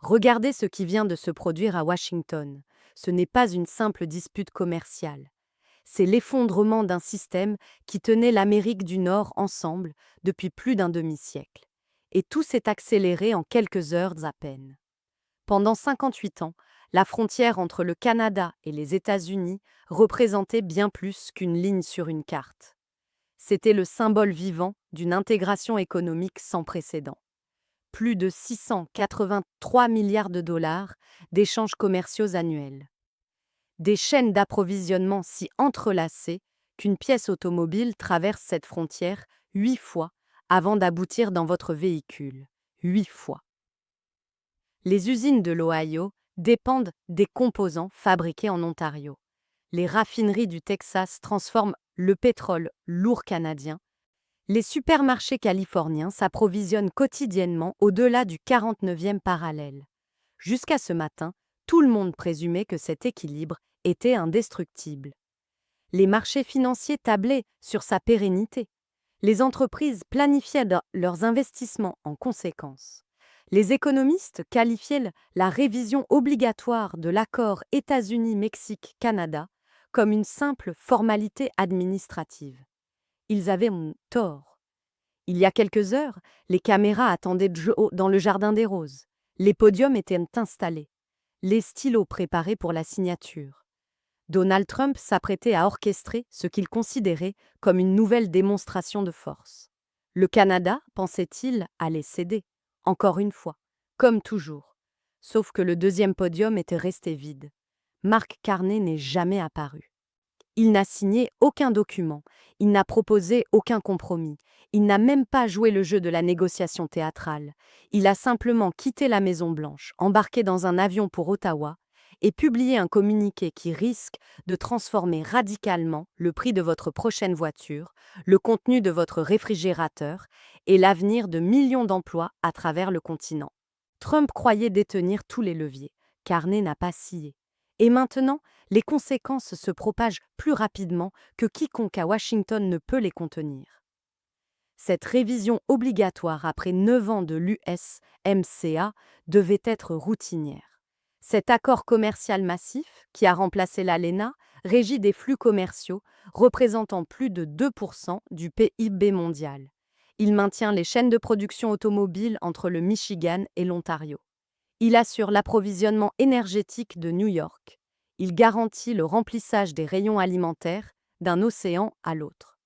Regardez ce qui vient de se produire à Washington. Ce n'est pas une simple dispute commerciale. C'est l'effondrement d'un système qui tenait l'Amérique du Nord ensemble depuis plus d'un demi-siècle. Et tout s'est accéléré en quelques heures à peine. Pendant 58 ans, la frontière entre le Canada et les États-Unis représentait bien plus qu'une ligne sur une carte. C'était le symbole vivant d'une intégration économique sans précédent. Plus de 683 milliards de dollars d'échanges commerciaux annuels. Des chaînes d'approvisionnement si entrelacées qu'une pièce automobile traverse cette frontière 8 fois avant d'aboutir dans votre véhicule. 8 fois. Les usines de l'Ohio dépendent des composants fabriqués en Ontario. Les raffineries du Texas transforment le pétrole lourd canadien. Les supermarchés californiens s'approvisionnent quotidiennement au-delà du 49e parallèle. Jusqu'à ce matin, tout le monde présumait que cet équilibre était indestructible. Les marchés financiers tablaient sur sa pérennité. Les entreprises planifiaient leurs investissements en conséquence. Les économistes qualifiaient la révision obligatoire de l'accord États-Unis-Mexique-Canada comme une simple formalité administrative. Ils avaient tort. Il y a quelques heures, les caméras attendaient Joe dans le jardin des roses. Les podiums étaient installés. Les stylos préparés pour la signature. Donald Trump s'apprêtait à orchestrer ce qu'il considérait comme une nouvelle démonstration de force. Le Canada, pensait-il, allait céder, encore une fois, comme toujours. Sauf que le deuxième podium était resté vide. Mark Carney n'est jamais apparu. Il n'a signé aucun document, il n'a proposé aucun compromis, il n'a même pas joué le jeu de la négociation théâtrale. Il a simplement quitté la Maison-Blanche, embarqué dans un avion pour Ottawa, et publié un communiqué qui risque de transformer radicalement le prix de votre prochaine voiture, le contenu de votre réfrigérateur et l'avenir de millions d'emplois à travers le continent. Trump croyait détenir tous les leviers. Carney n'a pas scié. Et maintenant, les conséquences se propagent plus rapidement que quiconque à Washington ne peut les contenir. Cette révision obligatoire après 9 ans de l'USMCA devait être routinière. Cet accord commercial massif, qui a remplacé l'ALENA, régit des flux commerciaux représentant plus de 2% du PIB mondial. Il maintient les chaînes de production automobile entre le Michigan et l'Ontario. Il assure l'approvisionnement énergétique de New York. Il garantit le remplissage des rayons alimentaires d'un océan à l'autre.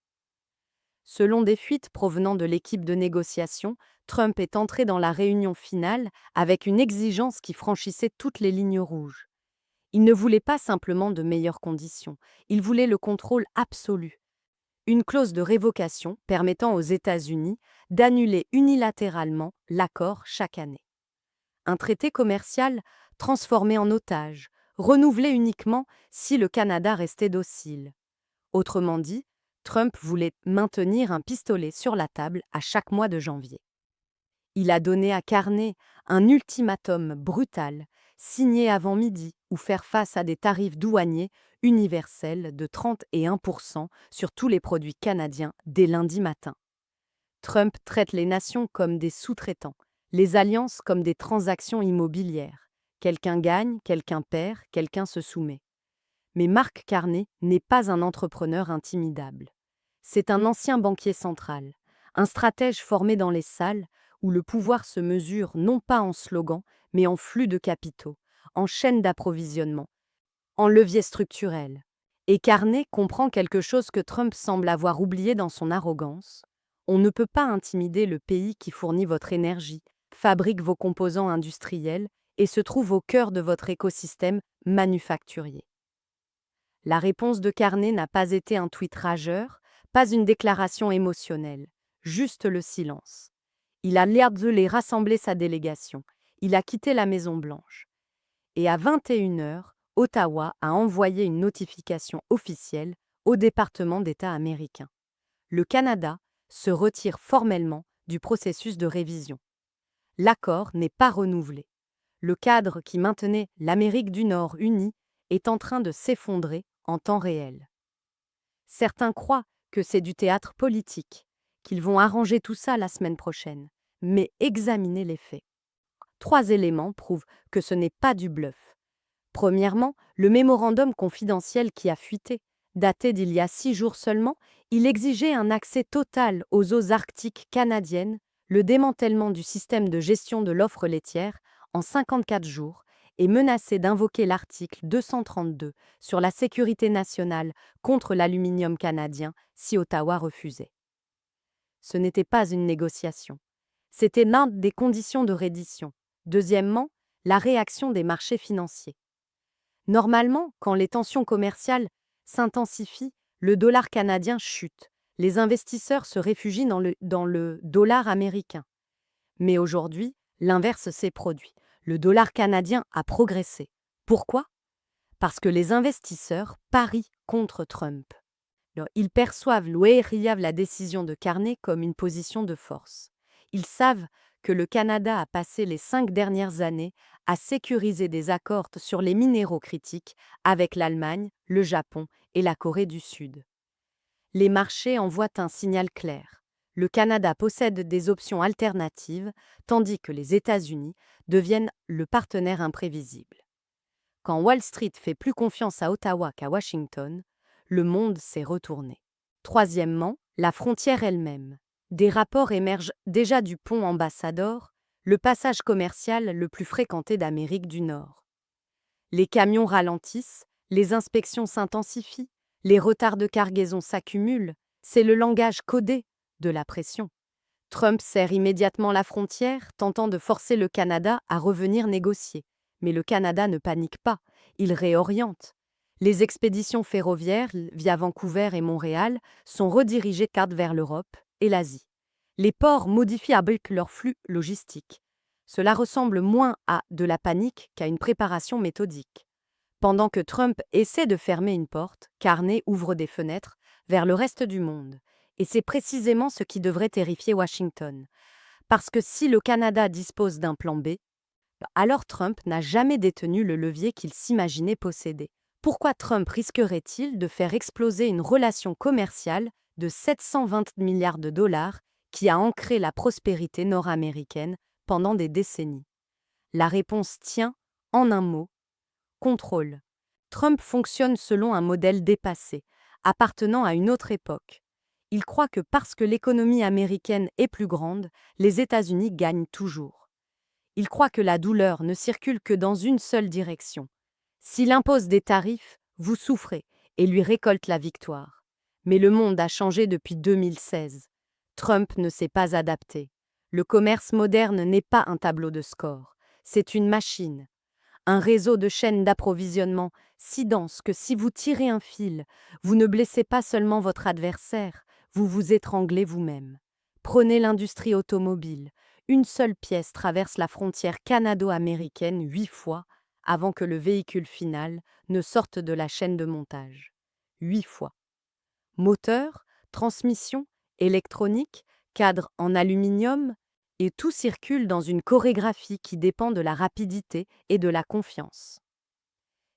Selon des fuites provenant de l'équipe de négociation, Trump est entré dans la réunion finale avec une exigence qui franchissait toutes les lignes rouges. Il ne voulait pas simplement de meilleures conditions, il voulait le contrôle absolu. Une clause de révocation permettant aux États-Unis d'annuler unilatéralement l'accord chaque année. Un traité commercial transformé en otage, renouvelé uniquement si le Canada restait docile. Autrement dit, Trump voulait maintenir un pistolet sur la table à chaque mois de janvier. Il a donné à Carney un ultimatum brutal, signé avant midi ou faire face à des tarifs douaniers universels de 31% sur tous les produits canadiens dès lundi matin. Trump traite les nations comme des sous-traitants, les alliances comme des transactions immobilières. Quelqu'un gagne, quelqu'un perd, quelqu'un se soumet. Mais Mark Carney n'est pas un entrepreneur intimidable. C'est un ancien banquier central, un stratège formé dans les salles où le pouvoir se mesure non pas en slogan, mais en flux de capitaux, en chaîne d'approvisionnement, en levier structurel. Et Carney comprend quelque chose que Trump semble avoir oublié dans son arrogance. On ne peut pas intimider le pays qui fournit votre énergie, fabrique vos composants industriels et se trouve au cœur de votre écosystème manufacturier. La réponse de Carney n'a pas été un tweet rageur, pas une déclaration émotionnelle, juste le silence. Il a les rassembler sa délégation, il a quitté la Maison-Blanche. Et à 21h, Ottawa a envoyé une notification officielle au département d'État américain. Le Canada se retire formellement du processus de révision. L'accord n'est pas renouvelé. Le cadre qui maintenait l'Amérique du Nord unie est en train de s'effondrer en temps réel. Certains croient que c'est du théâtre politique, qu'ils vont arranger tout ça la semaine prochaine, mais examinez les faits. 3 éléments prouvent que ce n'est pas du bluff. Premièrement, le mémorandum confidentiel qui a fuité. Daté d'il y a 6 jours seulement, il exigeait un accès total aux eaux arctiques canadiennes, le démantèlement du système de gestion de l'offre laitière en 54 jours et menaçait d'invoquer l'article 232 sur la sécurité nationale contre l'aluminium canadien si Ottawa refusait. Ce n'était pas une négociation. C'était l'une des conditions de reddition. Deuxièmement, la réaction des marchés financiers. Normalement, quand les tensions commerciales s'intensifient, le dollar canadien chute. Les investisseurs se réfugient dans le dollar américain. Mais aujourd'hui, l'inverse s'est produit. Le dollar canadien a progressé. Pourquoi? Parce que les investisseurs parient contre Trump. Alors, ils perçoivent la décision de Carney comme une position de force. Ils savent que le Canada a passé les 5 dernières années à sécuriser des accords sur les minéraux critiques avec l'Allemagne, le Japon et la Corée du Sud. Les marchés envoient un signal clair. Le Canada possède des options alternatives, tandis que les États-Unis deviennent le partenaire imprévisible. Quand Wall Street fait plus confiance à Ottawa qu'à Washington, le monde s'est retourné. Troisièmement, la frontière elle-même. Des rapports émergent déjà du pont Ambassador, le passage commercial le plus fréquenté d'Amérique du Nord. Les camions ralentissent, les inspections s'intensifient, les retards de cargaison s'accumulent, c'est le langage codé de la pression. Trump serre immédiatement la frontière, tentant de forcer le Canada à revenir négocier. Mais le Canada ne panique pas, il réoriente. Les expéditions ferroviaires via Vancouver et Montréal sont redirigées vers l'Europe et l'Asie. Les ports modifient avec leur flux logistique. Cela ressemble moins à de la panique qu'à une préparation méthodique. Pendant que Trump essaie de fermer une porte, Carney ouvre des fenêtres vers le reste du monde. Et c'est précisément ce qui devrait terrifier Washington. Parce que si le Canada dispose d'un plan B, alors Trump n'a jamais détenu le levier qu'il s'imaginait posséder. Pourquoi Trump risquerait-il de faire exploser une relation commerciale de 720 milliards de dollars qui a ancré la prospérité nord-américaine pendant des décennies? La réponse tient en un mot: contrôle. Trump fonctionne selon un modèle dépassé, appartenant à une autre époque. Il croit que parce que l'économie américaine est plus grande, les États-Unis gagnent toujours. Il croit que la douleur ne circule que dans une seule direction. S'il impose des tarifs, vous souffrez et lui récolte la victoire. Mais le monde a changé depuis 2016. Trump ne s'est pas adapté. Le commerce moderne n'est pas un tableau de score, c'est une machine. Un réseau de chaînes d'approvisionnement si dense que si vous tirez un fil, vous ne blessez pas seulement votre adversaire, vous vous étranglez vous-même. Prenez l'industrie automobile. Une seule pièce traverse la frontière canado-américaine 8 fois avant que le véhicule final ne sorte de la chaîne de montage. 8 fois. Moteur, transmission, électronique, cadre en aluminium, et tout circule dans une chorégraphie qui dépend de la rapidité et de la confiance.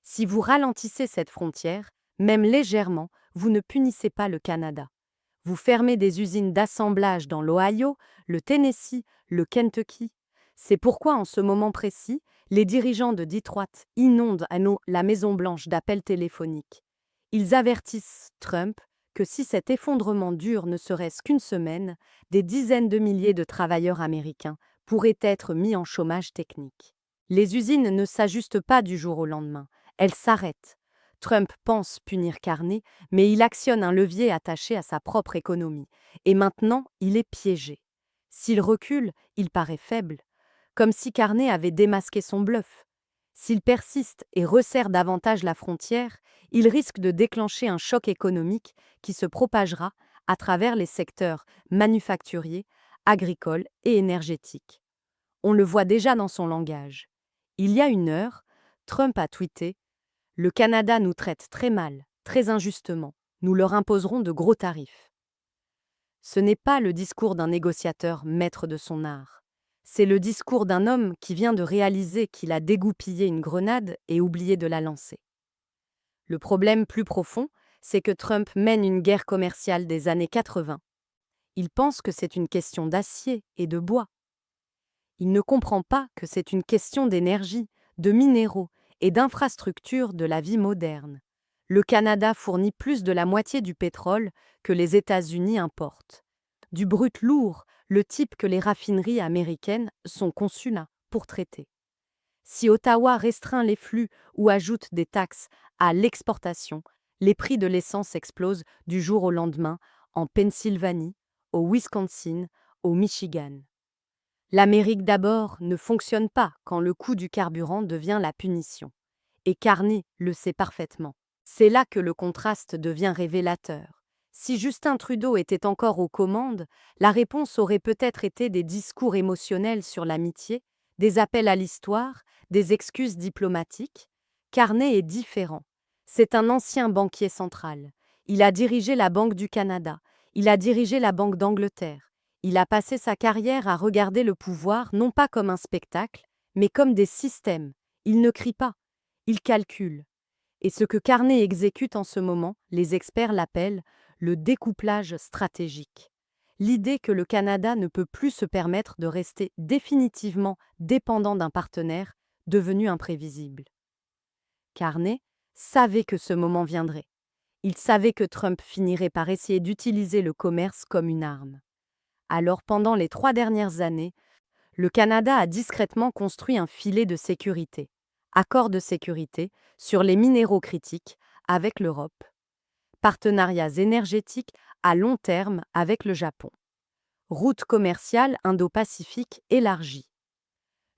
Si vous ralentissez cette frontière, même légèrement, vous ne punissez pas le Canada. Vous fermez des usines d'assemblage dans l'Ohio, le Tennessee, le Kentucky. C'est pourquoi, en ce moment précis, les dirigeants de Detroit inondent la Maison-Blanche d'appels téléphoniques. Ils avertissent Trump que si cet effondrement dure ne serait-ce qu'une semaine, des dizaines de milliers de travailleurs américains pourraient être mis en chômage technique. Les usines ne s'ajustent pas du jour au lendemain, elles s'arrêtent. Trump pense punir Carney, mais il actionne un levier attaché à sa propre économie. Et maintenant, il est piégé. S'il recule, il paraît faible, comme si Carney avait démasqué son bluff. S'il persiste et resserre davantage la frontière, il risque de déclencher un choc économique qui se propagera à travers les secteurs manufacturiers, agricoles et énergétiques. On le voit déjà dans son langage. Il y a une heure, Trump a tweeté: « Le Canada nous traite très mal, très injustement. Nous leur imposerons de gros tarifs. » Ce n'est pas le discours d'un négociateur maître de son art. C'est le discours d'un homme qui vient de réaliser qu'il a dégoupillé une grenade et oublié de la lancer. Le problème plus profond, c'est que Trump mène une guerre commerciale des années 80. Il pense que c'est une question d'acier et de bois. Il ne comprend pas que c'est une question d'énergie, de minéraux et d'infrastructures de la vie moderne. Le Canada fournit plus de la moitié du pétrole que les États-Unis importent. Du brut lourd, le type que les raffineries américaines sont conçues là pour traiter. Si Ottawa restreint les flux ou ajoute des taxes à l'exportation, les prix de l'essence explosent du jour au lendemain en Pennsylvanie, au Wisconsin, au Michigan. L'Amérique d'abord ne fonctionne pas quand le coût du carburant devient la punition. Et Carney le sait parfaitement. C'est là que le contraste devient révélateur. Si Justin Trudeau était encore aux commandes, la réponse aurait peut-être été des discours émotionnels sur l'amitié, des appels à l'histoire, des excuses diplomatiques. Carney est différent. C'est un ancien banquier central. Il a dirigé la Banque du Canada, il a dirigé la Banque d'Angleterre. Il a passé sa carrière à regarder le pouvoir non pas comme un spectacle, mais comme des systèmes. Il ne crie pas, il calcule. Et ce que Carney exécute en ce moment, les experts l'appellent le découplage stratégique. L'idée que le Canada ne peut plus se permettre de rester définitivement dépendant d'un partenaire devenu imprévisible. Carney savait que ce moment viendrait. Il savait que Trump finirait par essayer d'utiliser le commerce comme une arme. Alors, pendant les 3 dernières années, le Canada a discrètement construit un filet de sécurité, accord de sécurité sur les minéraux critiques avec l'Europe, partenariats énergétiques à long terme avec le Japon, route commerciale Indo-Pacifique élargie.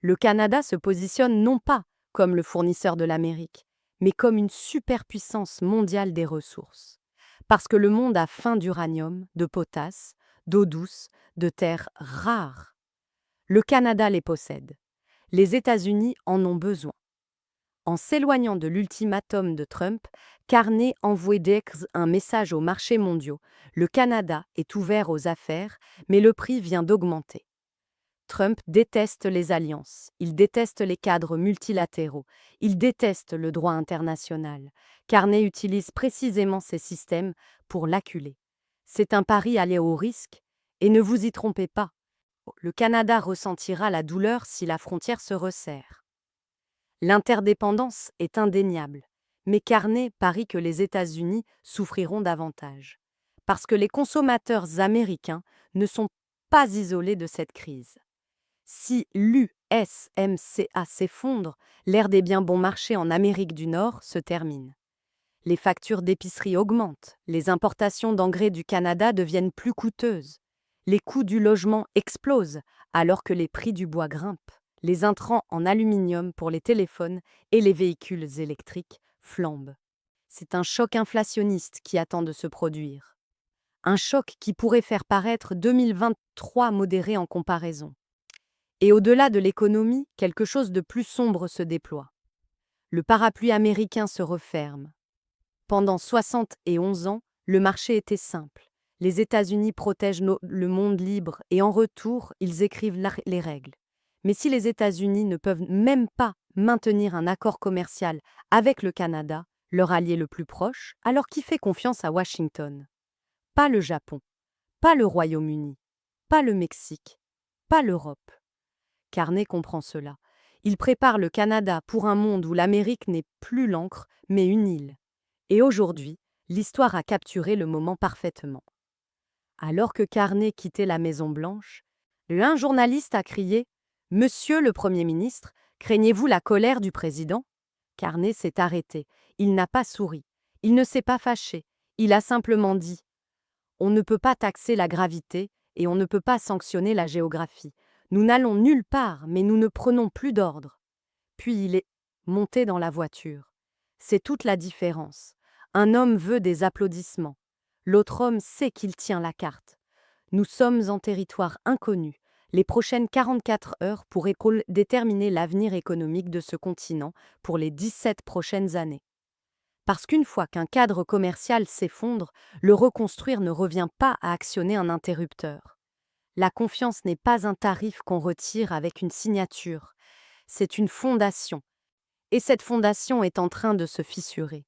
Le Canada se positionne non pas comme le fournisseur de l'Amérique, mais comme une superpuissance mondiale des ressources. Parce que le monde a faim d'uranium, de potasse, d'eau douce, de terres rares. Le Canada les possède. Les États-Unis en ont besoin. En s'éloignant de l'ultimatum de Trump, Carney envoie un message aux marchés mondiaux. Le Canada est ouvert aux affaires, mais le prix vient d'augmenter. Trump déteste les alliances, il déteste les cadres multilatéraux, il déteste le droit international. Carney utilise précisément ces systèmes pour l'acculer. C'est un pari aller au risque, et ne vous y trompez pas. Le Canada ressentira la douleur si la frontière se resserre. L'interdépendance est indéniable, mais Carney parie que les États-Unis souffriront davantage, parce que les consommateurs américains ne sont pas isolés de cette crise. Si l'USMCA s'effondre, l'ère des biens bon marché en Amérique du Nord se termine. Les factures d'épicerie augmentent, les importations d'engrais du Canada deviennent plus coûteuses, les coûts du logement explosent alors que les prix du bois grimpent, les intrants en aluminium pour les téléphones et les véhicules électriques flambent. C'est un choc inflationniste qui attend de se produire. Un choc qui pourrait faire paraître 2023 modéré en comparaison. Et au-delà de l'économie, quelque chose de plus sombre se déploie. Le parapluie américain se referme. Pendant 71 ans, le marché était simple. Les États-Unis protègent le monde libre et en retour, ils écrivent les règles. Mais si les États-Unis ne peuvent même pas maintenir un accord commercial avec le Canada, leur allié le plus proche, alors qui fait confiance à Washington? Pas le Japon, pas le Royaume-Uni, pas le Mexique, pas l'Europe. Carney comprend cela. Il prépare le Canada pour un monde où l'Amérique n'est plus l'encre, mais une île. Et aujourd'hui, l'histoire a capturé le moment parfaitement. Alors que Carney quittait la Maison-Blanche, un journaliste a crié « Monsieur le Premier ministre, craignez-vous la colère du président ?» Carney s'est arrêté. Il n'a pas souri. Il ne s'est pas fâché. Il a simplement dit « On ne peut pas taxer la gravité et on ne peut pas sanctionner la géographie. Nous n'allons nulle part, mais nous ne prenons plus d'ordre. » Puis il est monté dans la voiture. C'est toute la différence. Un homme veut des applaudissements. L'autre homme sait qu'il tient la carte. Nous sommes en territoire inconnu. Les prochaines 44 heures pourraient déterminer l'avenir économique de ce continent pour les 17 prochaines années. Parce qu'une fois qu'un cadre commercial s'effondre, le reconstruire ne revient pas à actionner un interrupteur. La confiance n'est pas un tarif qu'on retire avec une signature. C'est une fondation. Et cette fondation est en train de se fissurer.